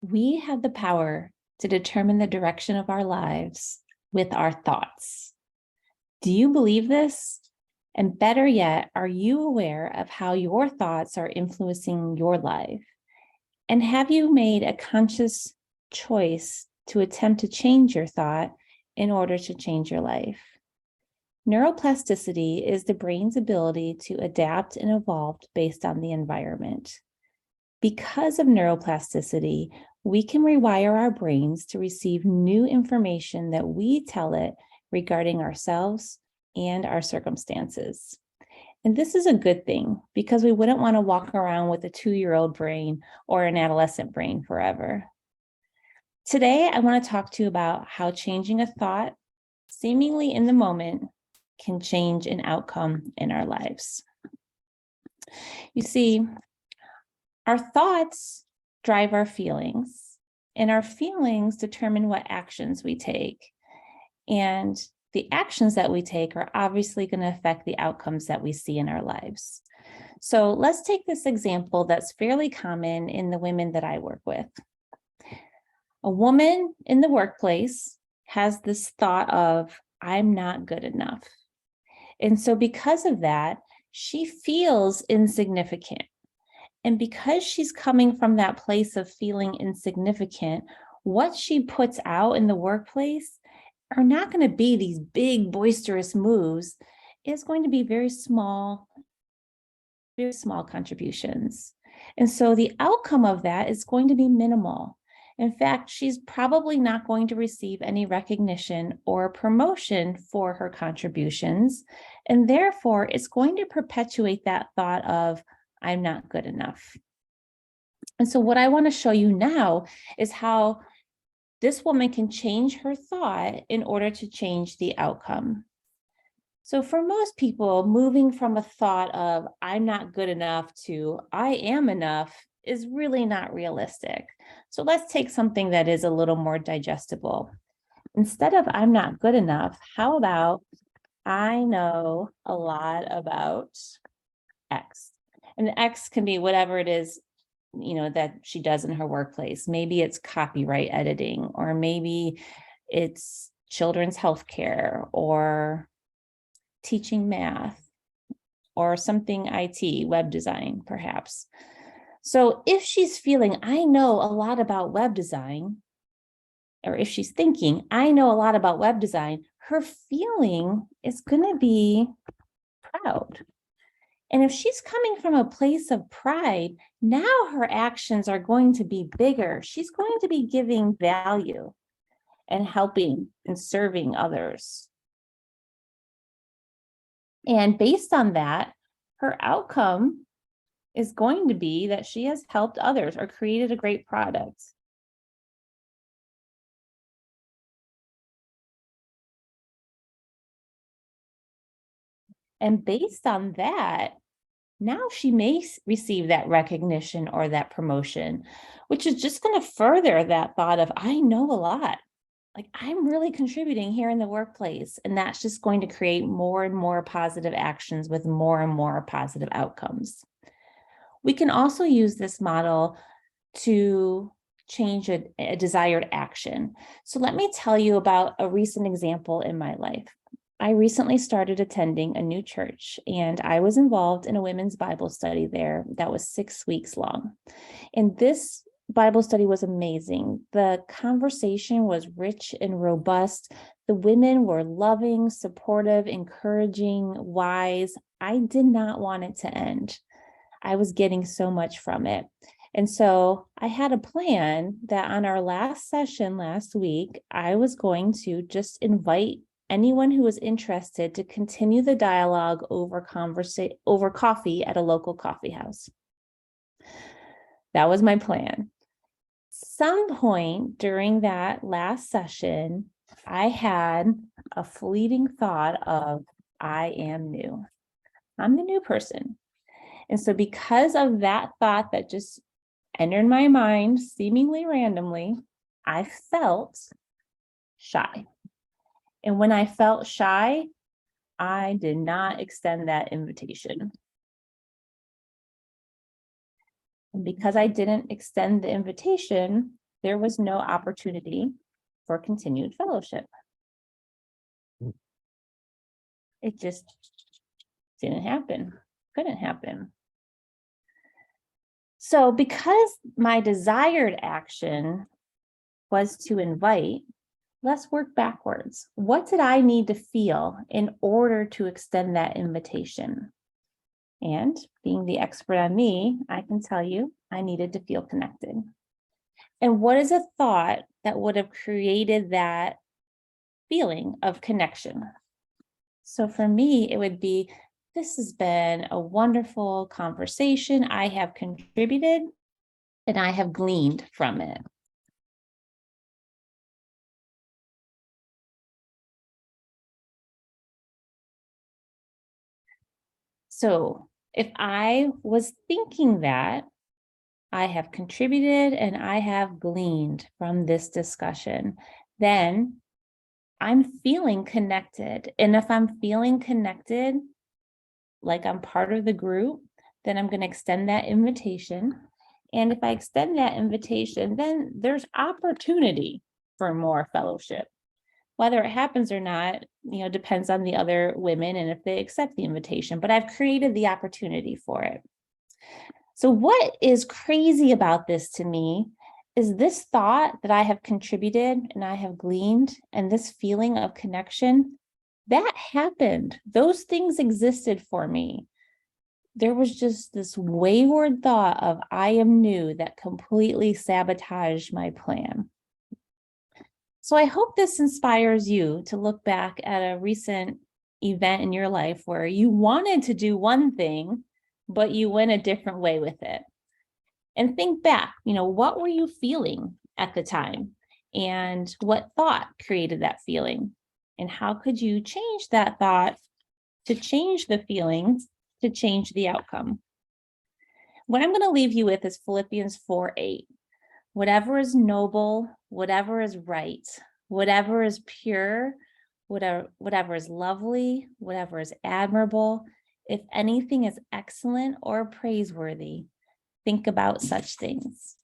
We have the power to determine the direction of our lives with our thoughts. Do you believe this? And better yet, are you aware of how your thoughts are influencing your life? And have you made a conscious choice to attempt to change your thought in order to change your life? Neuroplasticity is the brain's ability to adapt and evolve based on the environment. Because of neuroplasticity, we can rewire our brains to receive new information that we tell it regarding ourselves and our circumstances. And this is a good thing because we wouldn't want to walk around with a 2-year-old brain or an adolescent brain forever. Today, I want to talk to you about how changing a thought, seemingly in the moment, can change an outcome in our lives. You see, our thoughts drive our feelings, and our feelings determine what actions we take. And the actions that we take are obviously going to affect the outcomes that we see in our lives. So let's take this example that's fairly common in the women that I work with. A woman in the workplace has this thought of, I'm not good enough. And so because of that, she feels insignificant. And because she's coming from that place of feeling insignificant, what she puts out in the workplace are not going to be these big, boisterous moves. It's going to be very small contributions. And so the outcome of that is going to be minimal. In fact, she's probably not going to receive any recognition or promotion for her contributions. And therefore, it's going to perpetuate that thought of, I'm not good enough. And so what I want to show you now is how this woman can change her thought in order to change the outcome. So for most people, moving from a thought of I'm not good enough to I am enough is really not realistic. So let's take something that is a little more digestible. Instead of I'm not good enough, how about I know a lot about X? And X can be whatever it is, that she does in her workplace. Maybe it's copyright editing, or maybe it's children's healthcare, or teaching math, or something IT, web design, perhaps. So if she's feeling, I know a lot about web design, or if she's thinking, I know a lot about web design, her feeling is going to be proud. And if she's coming from a place of pride, now her actions are going to be bigger. She's going to be giving value and helping and serving others. And based on that, her outcome is going to be that she has helped others or created a great product. And based on that, now she may receive that recognition or that promotion, which is just going to further that thought of, I know a lot. Like I'm really contributing here in the workplace. And that's just going to create more and more positive actions with more and more positive outcomes. We can also use this model to change a desired action. So let me tell you about a recent example in my life. I recently started attending a new church, and I was involved in a women's Bible study there that was 6 weeks long. And this Bible study was amazing. The conversation was rich and robust. The women were loving, supportive, encouraging, wise. I did not want it to end. I was getting so much from it. And so I had a plan that on our last session last week, I was going to just invite anyone who was interested to continue the dialogue over coffee at a local coffee house. That was my plan. Some point during that last session, I had a fleeting thought of, I am new. I'm the new person. And so because of that thought that just entered my mind seemingly randomly, I felt shy. And when I felt shy, I did not extend that invitation. And because I didn't extend the invitation, there was no opportunity for continued fellowship. It just didn't happen, couldn't happen. So because my desired action was to invite, let's work backwards. What did I need to feel in order to extend that invitation? And being the expert on me, I can tell you I needed to feel connected. And what is a thought that would have created that feeling of connection? So for me, it would be, this has been a wonderful conversation. I have contributed and I have gleaned from it. So if I was thinking that, I have contributed and I have gleaned from this discussion, then I'm feeling connected. And if I'm feeling connected, like I'm part of the group, then I'm going to extend that invitation. And if I extend that invitation, then there's opportunity for more fellowship. Whether it happens or not, depends on the other women and if they accept the invitation, but I've created the opportunity for it. So what is crazy about this to me is this thought that I have contributed and I have gleaned, and this feeling of connection, that happened. Those things existed for me. There was just this wayward thought of I am new that completely sabotaged my plan. So I hope this inspires you to look back at a recent event in your life where you wanted to do one thing, but you went a different way with it. And think back, what were you feeling at the time? And what thought created that feeling? And how could you change that thought to change the feelings, to change the outcome? What I'm going to leave you with is Philippians 4:8. Whatever is noble, whatever is right, whatever is pure, whatever is lovely, whatever is admirable, if anything is excellent or praiseworthy, think about such things.